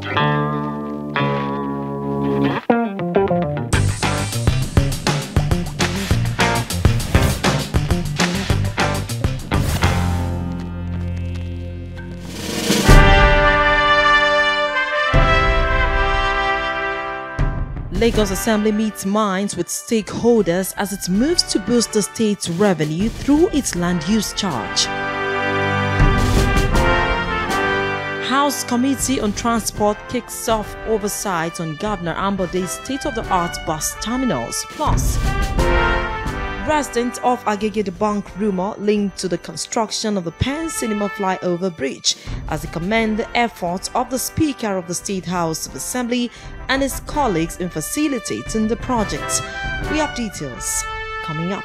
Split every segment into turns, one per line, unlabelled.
Lagos Assembly meets minds with stakeholders as it moves to boost the state's revenue through its land use charge. House Committee on Transport kicks off oversight on Governor Ambode's state-of-the-art bus terminals. Plus, residents of Agege debunk rumor linked to the construction of the Penn Cinema flyover bridge as they commend the efforts of the Speaker of the State House of Assembly and his colleagues in facilitating the project. We have details coming up.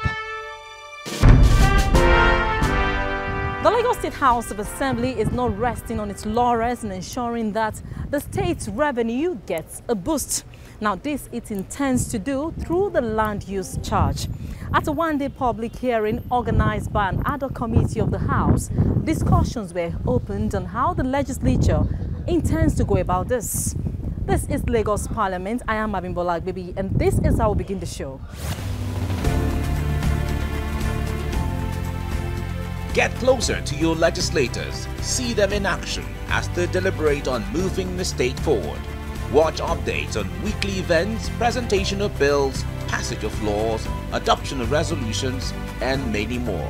The Lagos State House of Assembly is not resting on its laurels in ensuring that the state's revenue gets a boost. Now, this it intends to do through the land use charge. At a one-day public hearing organized by an ad hoc committee of the House, discussions were opened on how the legislature intends to go about this. This is Lagos Parliament. I am Abimbola Agege, and this is how we begin the show.
Get closer to your legislators. See them in action as they deliberate on moving the state forward. Watch updates on weekly events, presentation of bills, passage of laws, adoption of resolutions, and many more.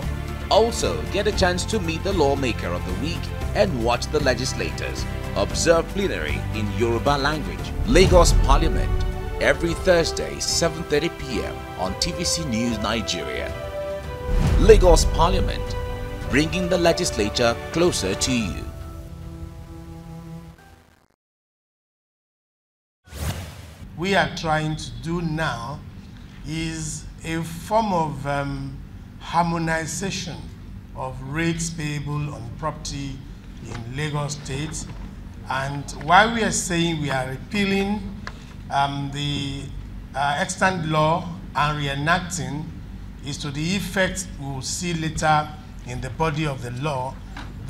Also, get a chance to meet the lawmaker of the week and watch the legislators. Observe plenary in Yoruba language. Lagos Parliament, every Thursday, 7:30 p.m. on TVC News Nigeria. Lagos Parliament, bringing the legislature closer to you.
We are trying to do now is a form of harmonization of rates payable on property in Lagos State. And while we are saying we are repealing the extant law and reenacting, is to the effect we will see later in the body of the law,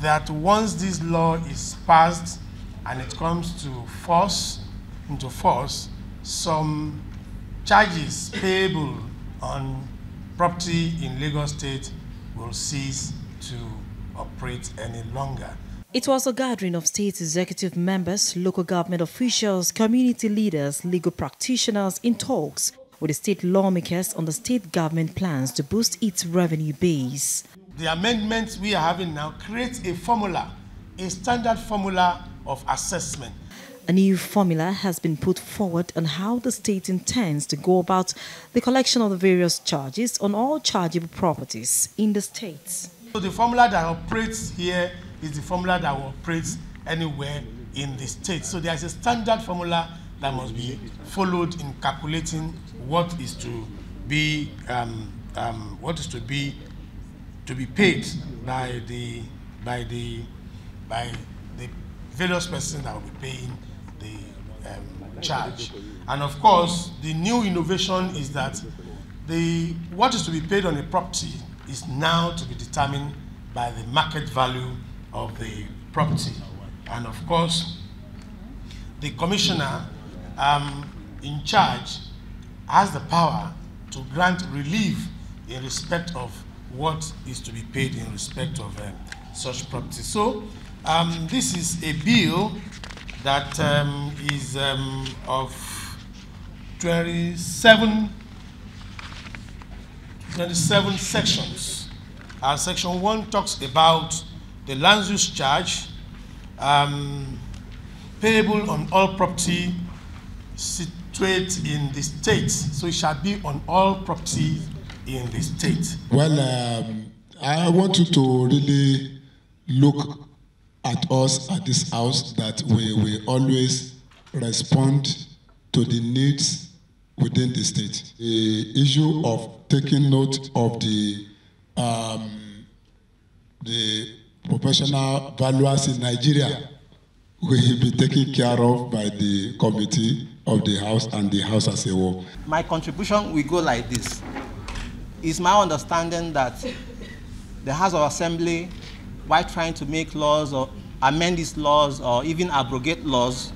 that once this law is passed and it comes into force, some charges payable on property in Lagos State will cease to operate any longer.
It was a gathering of state executive members, local government officials, community leaders, legal practitioners in talks with the state lawmakers on the state government plans to boost its revenue base.
The amendments we are having now creates a formula, a standard formula of assessment.
A new formula has been put forward on how the state intends to go about the collection of the various charges on all chargeable properties in the state.
So the formula that operates here is the formula that will operate anywhere in the state. So there is a standard formula that must be followed in calculating what is to be paid by the various persons that will be paying the charge. And of course, the new innovation is that what is to be paid on a property is now to be determined by the market value of the property. And of course, the commissioner in charge has the power to grant relief in respect of what is to be paid in respect of such property. So this is a bill that is of 27 sections. Section 1 talks about the land use charge payable on all property situate in the state. So it shall be on all property in the state.
Well, I want you to really look at us at this house, that we will always respond to the needs within the state. The issue of taking note of the professional valuers in Nigeria will be taken care of by the committee of the House and the House as a whole.
My contribution will go like this. It's my understanding that the House of Assembly, while trying to make laws or amend these laws or even abrogate laws,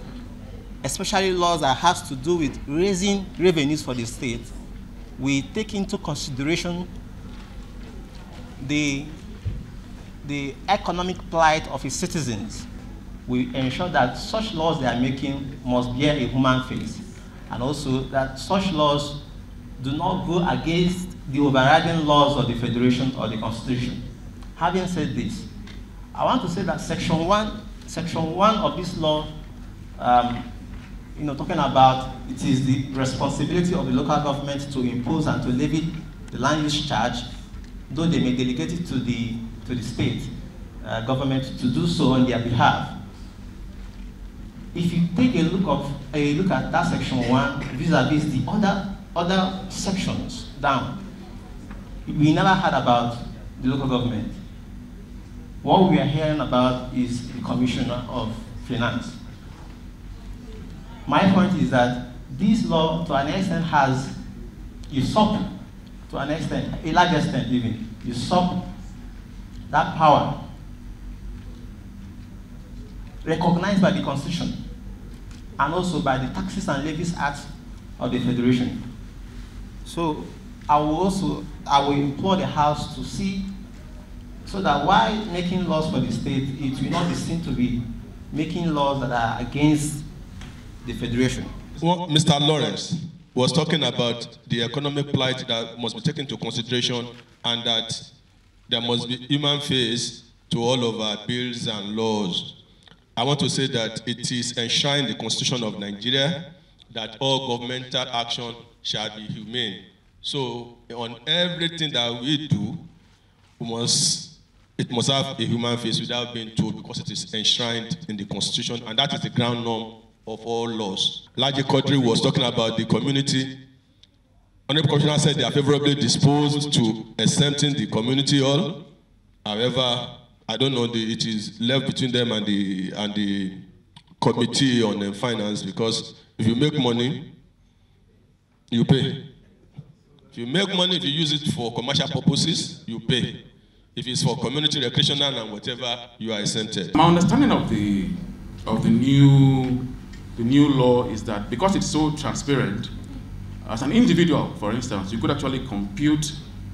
especially laws that has to do with raising revenues for the state, we take into consideration the economic plight of its citizens. We ensure that such laws they are making must bear a human face, and also that such laws do not go against the overriding laws of the Federation or the Constitution. Having said this, I want to say that Section 1 of this law, talking about it is the responsibility of the local government to impose and to levy the land use charge, though they may delegate it to the state government to do so on their behalf. If you take a look at that Section 1 vis-a-vis the other sections down, we never heard about the local government. What we are hearing about is the Commissioner of Finance. My point is that this law, to an extent, has usurped, to an extent, a large extent even, usurped that power recognized by the Constitution and also by the Taxes and Levies Act of the Federation. So I will implore the House to see, so that while making laws for the state, it will not be seen to be making laws that are against the Federation.
Well, Mr. Lawrence was talking about the economic plight that must be taken into consideration, and that there must be human face to all of our bills and laws. I want to say that it is enshrined in the Constitution of Nigeria that all governmental action shall be humane. So on everything that we do, it must have a human face without being told, because it is enshrined in the Constitution, and that is the ground norm of all laws. Laji Quadri was talking about the community. Honorable Commissioner said they are favorably disposed to exempting the community hall. However, I don't know, it is left between them and the committee on finance, because if you make money, you pay. If you make money, if you use it for commercial purposes, you pay. If it's for community, recreational, and whatever, you are exempted.
My understanding of the new law is that because it's so transparent, as an individual, for instance, you could actually compute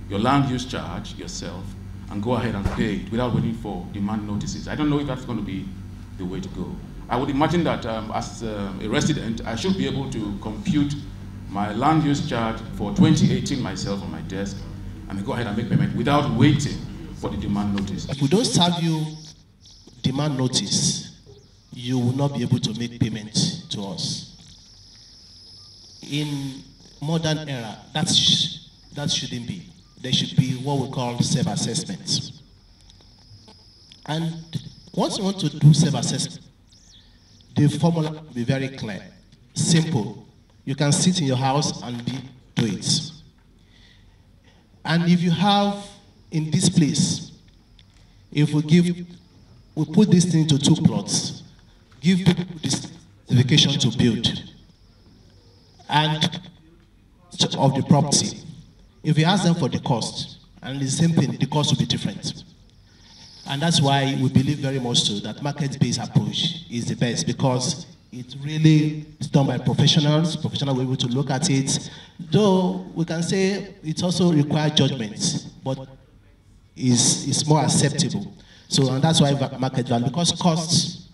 your land use charge yourself and go ahead and pay it without waiting for demand notices. I don't know if that's going to be the way to go. I would imagine that as a resident, I should be able to compute my land use charge for 2018 myself on my desk and go ahead and make payment without waiting for the demand notice.
If we don't serve you demand notice, you will not be able to make payment to us. In modern era, that shouldn't be. There should be what we call self-assessment. And once you want to do self-assessment, the formula will be very clear, simple. You can sit in your house and do it. And if you have, in this place, if we put this thing to 2 plots, give people this certification to build, and of the property. If we ask them for the cost, and the same thing, the cost will be different. And that's why we believe very much so that market-based approach is the best, because it really is done by professionals. Professionals will be able to look at it. Though we can say it also requires judgment, but is more acceptable. So, and that's why market value, because costs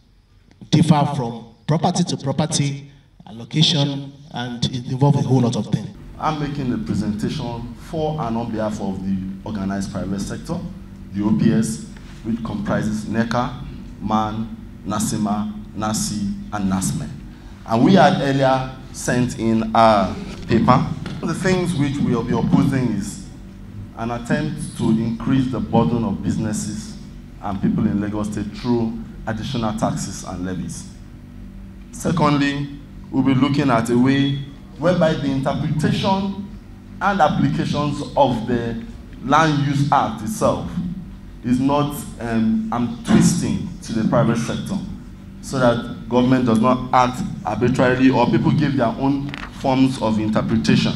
differ from property to property, allocation, and it involves a whole lot of things.
I'm making a presentation for and on behalf of the organized private sector, the OPS, which comprises NECA, MAN, NASIMA, NASI, and NASME. And we had earlier sent in our paper. The things which we will be opposing is an attempt to increase the burden of businesses and people in Lagos State through additional taxes and levies. Secondly, we'll be looking at a way whereby the interpretation and applications of the Land Use Act itself is not twisting to the private sector, so that government does not act arbitrarily or people give their own forms of interpretation.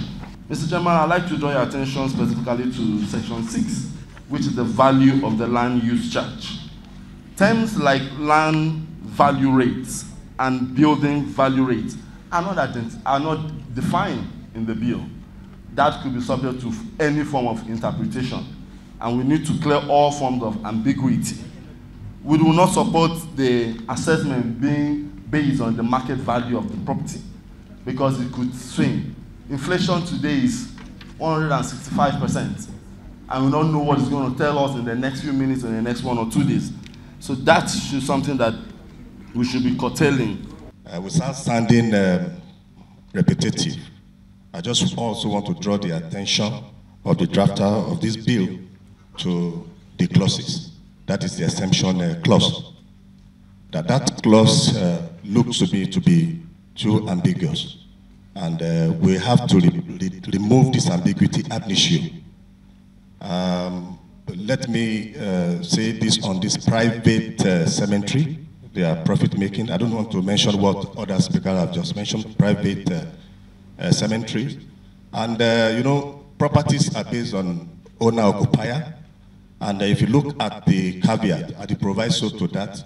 Mr. Chairman, I'd like to draw your attention specifically to Section 6, which is the value of the land use charge. Terms like land value rates and building value rates are not defined in the bill. That could be subject to any form of interpretation, and we need to clear all forms of ambiguity. We do not support the assessment being based on the market value of the property, because it could swing. Inflation today is 165%, and we don't know what it's going to tell us in the next few minutes or in the next 1 or 2 days. So that's something that we should be curtailing.
Without sounding repetitive, I just also want to draw the attention of the drafter of this bill to the clauses. That is the exemption clause. That clause looks to be too ambiguous, and we have to remove this ambiguity ab initio. Let me say this on this private cemetery. They are profit-making. I don't want to mention what other speakers have just mentioned, private cemetery. And, you know, properties are based on owner-occupier. And if you look at the caveat, at the proviso to that,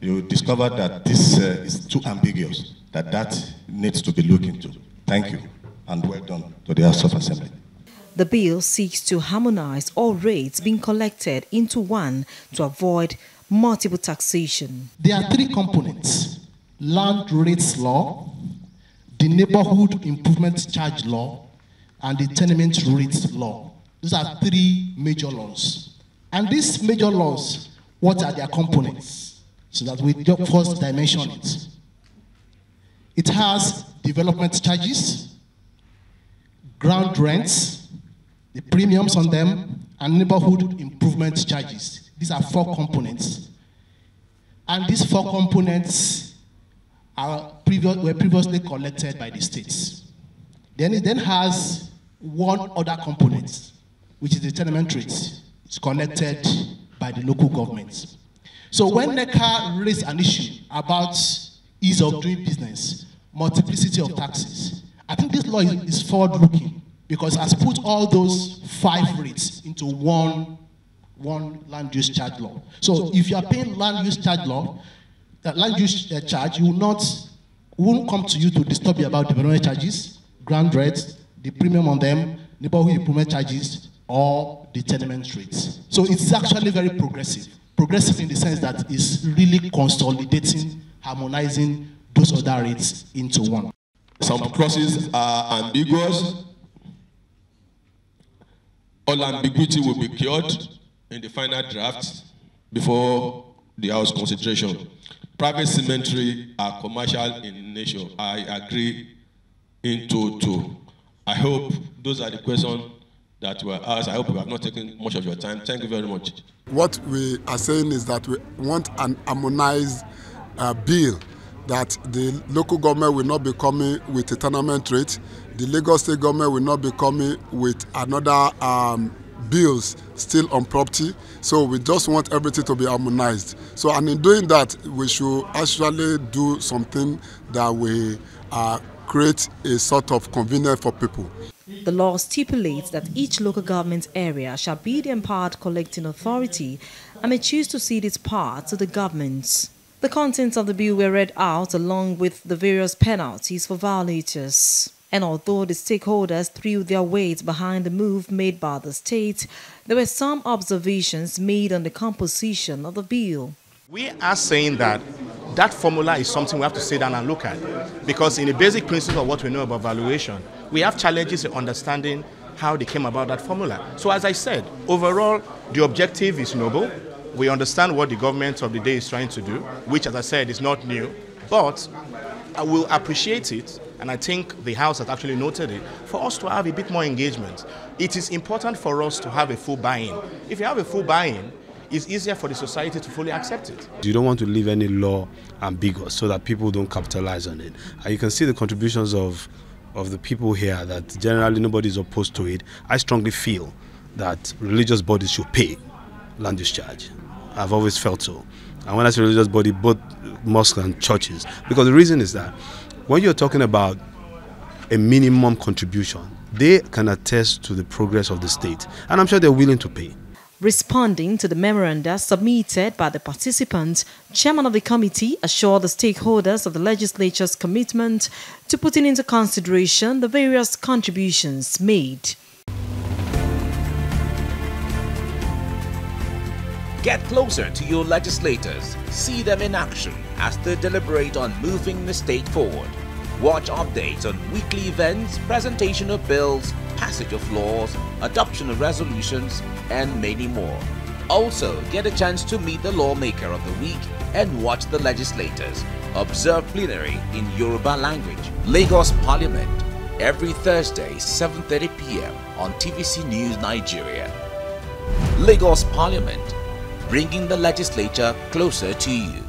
you discover that this is too ambiguous, that needs to be looked into. Thank you, and well done to the House of Assembly.
The bill seeks to harmonize all rates being collected into one to avoid multiple taxation.
There are 3 components: land rates law, the neighborhood improvement charge law, and the tenement rates law. These are 3 major laws. And these major laws, what are their components? So that we first dimension it. It has development charges, ground rents, the premiums on them, and neighborhood improvement charges. These are 4 components. And these 4 components were previously collected by the states. Then it then has one other component, which is the tenement rates. It's collected by the local governments. So when NECA raised an issue about ease of doing business, multiplicity of taxes, I think this law is forward-looking, because it has put all those 5 rates into one land use charge law. So if you are paying land use charge charge, won't come to you to disturb you about development charges, ground rates, the premium on them, neighborhood improvement charges, or the tenement rates. So it's actually very progressive. Progressive in the sense that it's really consolidating, harmonizing those other rates into one.
Some clauses are ambiguous. All ambiguity will be cured in the final draft before the House consideration. Private cemetery are commercial in nature. I agree in total. I hope those are the questions that were asked. I hope we have not taken much of your time. Thank you very much.
What we are saying is that we want an harmonized bill, that the local government will not be coming with a tenement rate, the Lagos State government will not be coming with another bills still on property. So we just want everything to be harmonized. So, and in doing that, we should actually do something that will create a sort of convenience for people.
The law stipulates that each local government area shall be the empowered collecting authority and may choose to cede its part to the governments. The contents of the bill were read out along with the various penalties for violators. And although the stakeholders threw their weight behind the move made by the state, there were some observations made on the composition of the bill.
We are saying that that formula is something we have to sit down and look at, because in the basic principle of what we know about valuation, we have challenges in understanding how they came about that formula. So as I said, overall, the objective is noble. We understand what the government of the day is trying to do, which, as I said, is not new, but I will appreciate it, and I think the House has actually noted it, for us to have a bit more engagement. It is important for us to have a full buy-in. If you have a full buy-in, it's easier for the society to fully accept it.
You don't want to leave any law ambiguous so that people don't capitalize on it. And you can see the contributions of the people here, that generally nobody is opposed to it. I strongly feel that religious bodies should pay land use charge. I've always felt so. And when I say religious body, both mosques and churches. Because the reason is that when you're talking about a minimum contribution, they can attest to the progress of the state. And I'm sure they're willing to pay.
Responding to the memoranda submitted by the participants, Chairman of the committee assured the stakeholders of the legislature's commitment to putting into consideration the various contributions made.
Get closer to your legislators. See them in action as they deliberate on moving the state forward. Watch updates on weekly events, presentation of bills, passage of laws, adoption of resolutions, and many more. Also, get a chance to meet the lawmaker of the week and watch the legislators. Observe plenary in Yoruba language. Lagos Parliament, every Thursday, 7:30 p.m. on TVC News Nigeria. Lagos Parliament, bringing the legislature closer to you.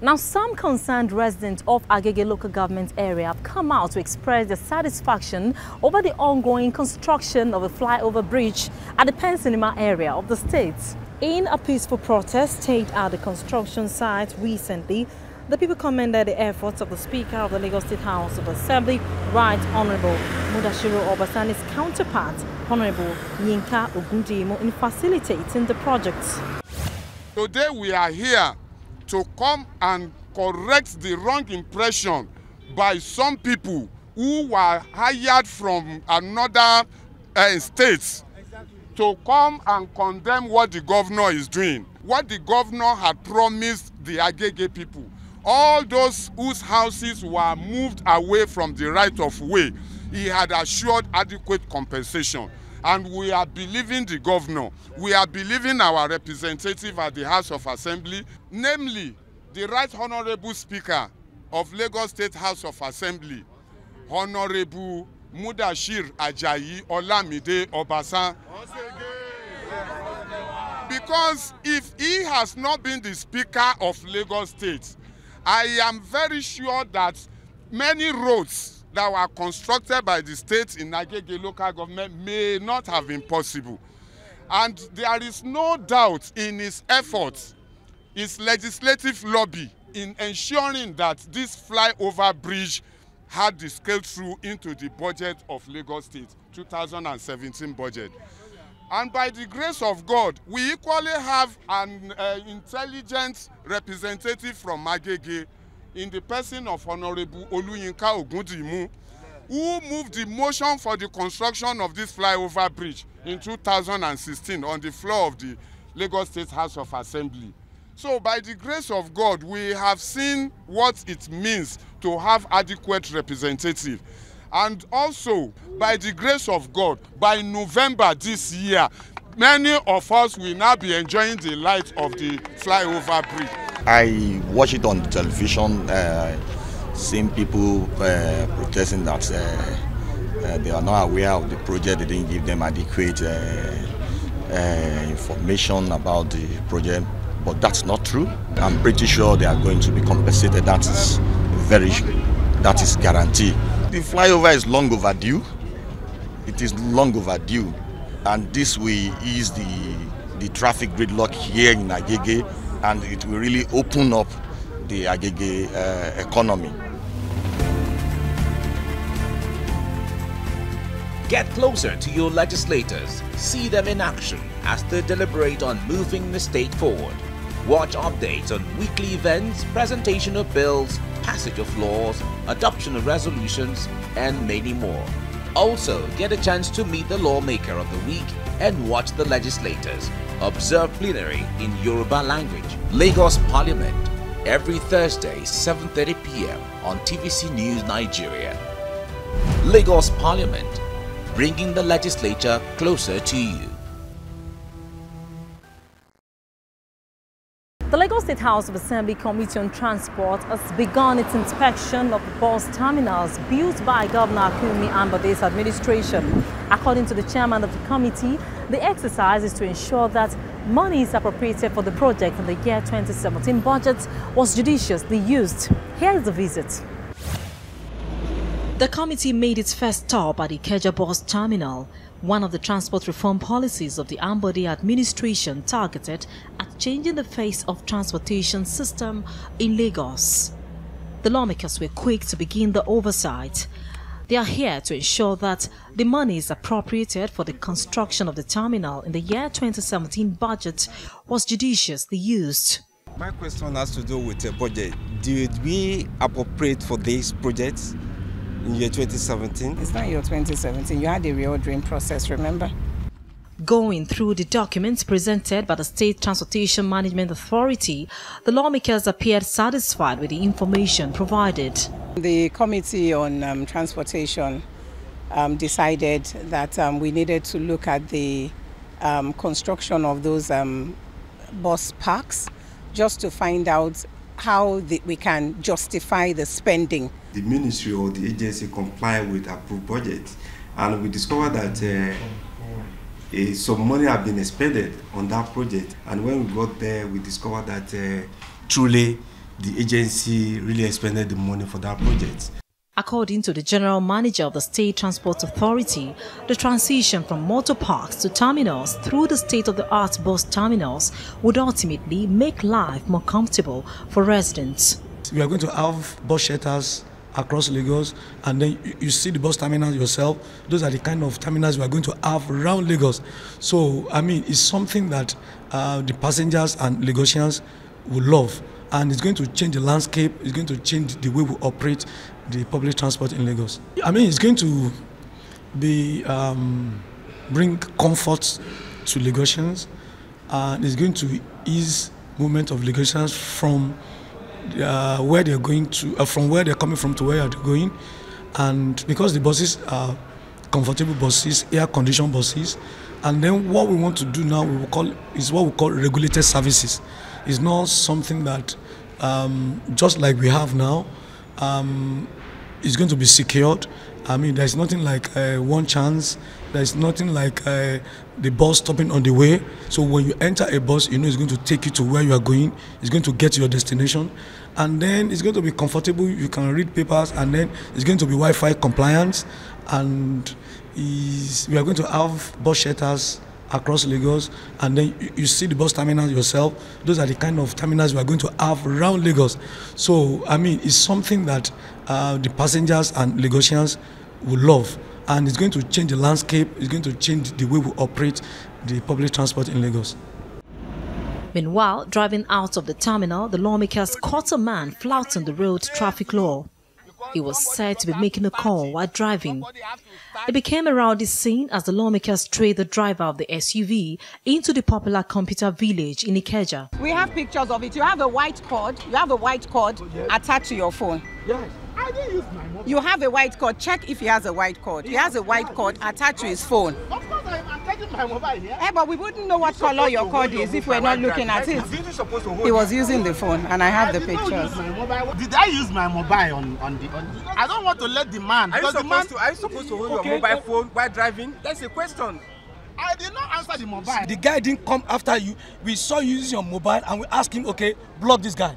Now, some concerned residents of Agege local government area have come out to express their satisfaction over the ongoing construction of a flyover bridge at the Pensinema area of the state. In a peaceful protest staged at the construction site recently, the people commended the efforts of the Speaker of the Lagos State House of Assembly, Right Honorable Mudashiru Obasani's counterpart, Honorable Yinka Ogundimu, in facilitating the project.
Today we are here to come and correct the wrong impression by some people who were hired from another states to come and condemn what the governor is doing. What the governor had promised the Agege people. All those whose houses were moved away from the right of way, he had assured adequate compensation. And we are believing the governor, we are believing our representative at the House of Assembly, namely the Right Honorable Speaker of Lagos State House of Assembly, Honorable Mudashir Ajayi Olamide Obasan. Because if he has not been the Speaker of Lagos State, I am very sure that many roads that were constructed by the state in Agege local government may not have been possible. And there is no doubt in his efforts, his legislative lobby, in ensuring that this flyover bridge had the scale through into the budget of Lagos State, 2017 budget. And by the grace of God, we equally have an intelligent representative from Agege in the person of Honorable Oluyinka Ogundimu, who moved the motion for the construction of this flyover bridge in 2016 on the floor of the Lagos State House of Assembly. So by the grace of God, we have seen what it means to have adequate representative. And also, by the grace of God, by November this year, many of us will now be enjoying the light of the flyover bridge.
I watch it on television, seeing people protesting that they are not aware of the project, they didn't give them adequate information about the project, but that's not true. I'm pretty sure they are going to be compensated. That is guaranteed. The flyover is long overdue. It is long overdue, and this will ease the traffic gridlock here in Agege, and it will really open up the Agege economy.
Get closer to your legislators. See them in action as they deliberate on moving the state forward. Watch updates on weekly events, presentation of bills, passage of laws, adoption of resolutions, and many more. Also, get a chance to meet the lawmaker of the week and watch the legislators. Observe plenary in Yoruba language. Lagos Parliament, every Thursday, 7:30 p.m. on TVC News Nigeria. Lagos Parliament, bringing the legislature closer to you.
The Lagos State House of Assembly Committee on Transport has begun its inspection of the bus terminals built by Governor Akinwumi Ambode's administration. According to the chairman of the committee, the exercise is to ensure that monies appropriated for the project in the year 2017 budget was judiciously used. Here is the visit. The committee made its first stop at the Agege bus terminal, one of the transport reform policies of the Ambode administration targeted at changing the face of transportation system in Lagos. The lawmakers were quick to begin the oversight. They are here to ensure that the money is appropriated for the construction of the terminal in the year 2017 budget was judiciously used.
My question has to do with the budget. Did we appropriate for these projects in year 2017?
It's not year 2017. You had a reordering process, remember?
Going through the documents presented by the State Transportation Management Authority, the lawmakers appeared satisfied with the information provided.
The Committee on Transportation decided that we needed to look at the construction of those bus parks just to find out how we can justify the spending.
The ministry or the agency comply with approved budgets, and we discovered that some money had been expended on that project, and when we got there we discovered that truly the agency really expended the money for that project.
According to the General Manager of the State Transport Authority, the transition from motor parks to terminals through the state-of-the-art bus terminals would ultimately make life more comfortable for residents.
We are going to have bus shelters across Lagos, and then you see the bus terminals yourself. Those are the kind of terminals we are going to have around Lagos. So, I mean, it's something that the passengers and Lagosians will love, and it's going to change the landscape, it's going to change the way we operate the public transport in Lagos. I mean, it's going to be bring comfort to Lagosians, and it's going to ease movement of Lagosians from where they're going to, from where they're coming from to where they're going. And because the buses are comfortable buses, air-conditioned buses, and then what we want to do now is what we call regulated services. It's not something that just like we have now, is going to be secured. I mean, there's nothing like one chance. There's nothing like the bus stopping on the way. So when you enter a bus, you know it's going to take you to where you are going. It's going to get to your destination. And then it's going to be comfortable. You can read papers, and then it's going to be Wi-Fi compliant. And we are going to have bus shelters across Lagos, and then you see the bus terminals yourself. Those are the kind of terminals we are going to have around Lagos. So, I mean, it's something that the passengers and Lagosians will love, and it's going to change the landscape, it's going to change the way we operate the public transport in Lagos.
Meanwhile, driving out of the terminal, the lawmakers caught a man flouting the road traffic law. He was said to be making a call while driving. It became a rowdy scene as the lawmakers trailed the driver of the SUV into the popular computer village in Agege.
We have pictures of it. You have a white cord. You have a white cord attached to your phone.
Yes. I didn't use my mobile.
You have a white cord. Check if he has a white cord. He has a white cord attached to his phone.
Of course, I'm taking my mobile here.
Hey, but we wouldn't know what color your cord is if we're not looking at it. He was using the phone, and I have the pictures.
Did I use my mobile on the? I don't want to let the man.
Are you supposed to hold your mobile phone while driving? That's a question.
I did not answer the mobile.
The guy didn't come after you. We saw you using your mobile, and we asked him, okay, block this guy.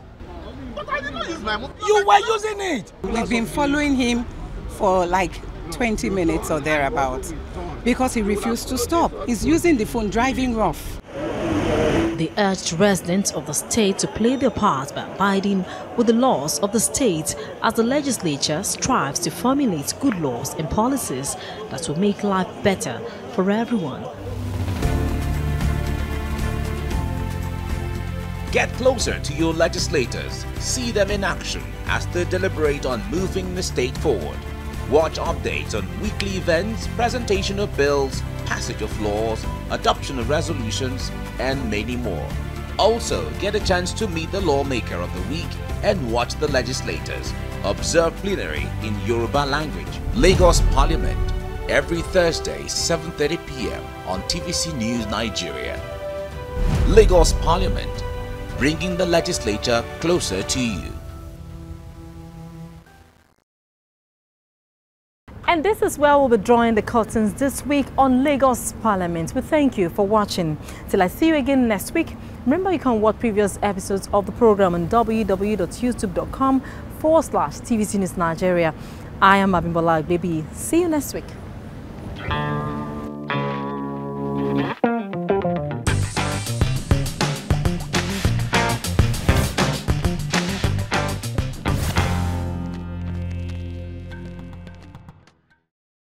But I did not use my mobile.
You were using it.
We've been following him for like 20 minutes or thereabouts because he refused to stop. He's using the phone, driving rough.
They urged residents of the state to play their part by abiding with the laws of the state as the legislature strives to formulate good laws and policies that will make life better for everyone.
Get closer to your legislators. See them in action as they deliberate on moving the state forward. Watch updates on weekly events, presentation of bills, passage of laws, adoption of resolutions, and many more. Also, get a chance to meet the lawmaker of the week and watch the legislators. Observe plenary in Yoruba language. Lagos Parliament, every Thursday, 7:30 p.m. on TVC News Nigeria. Lagos Parliament, bringing the legislature closer to you.
And this is where we'll be drawing the curtains this week on Lagos Parliament. We thank you for watching. Till I see you again next week, remember you can watch previous episodes of the program on www.youtube.com/TVC News Nigeria. I am Abimbola Agege. See you next week.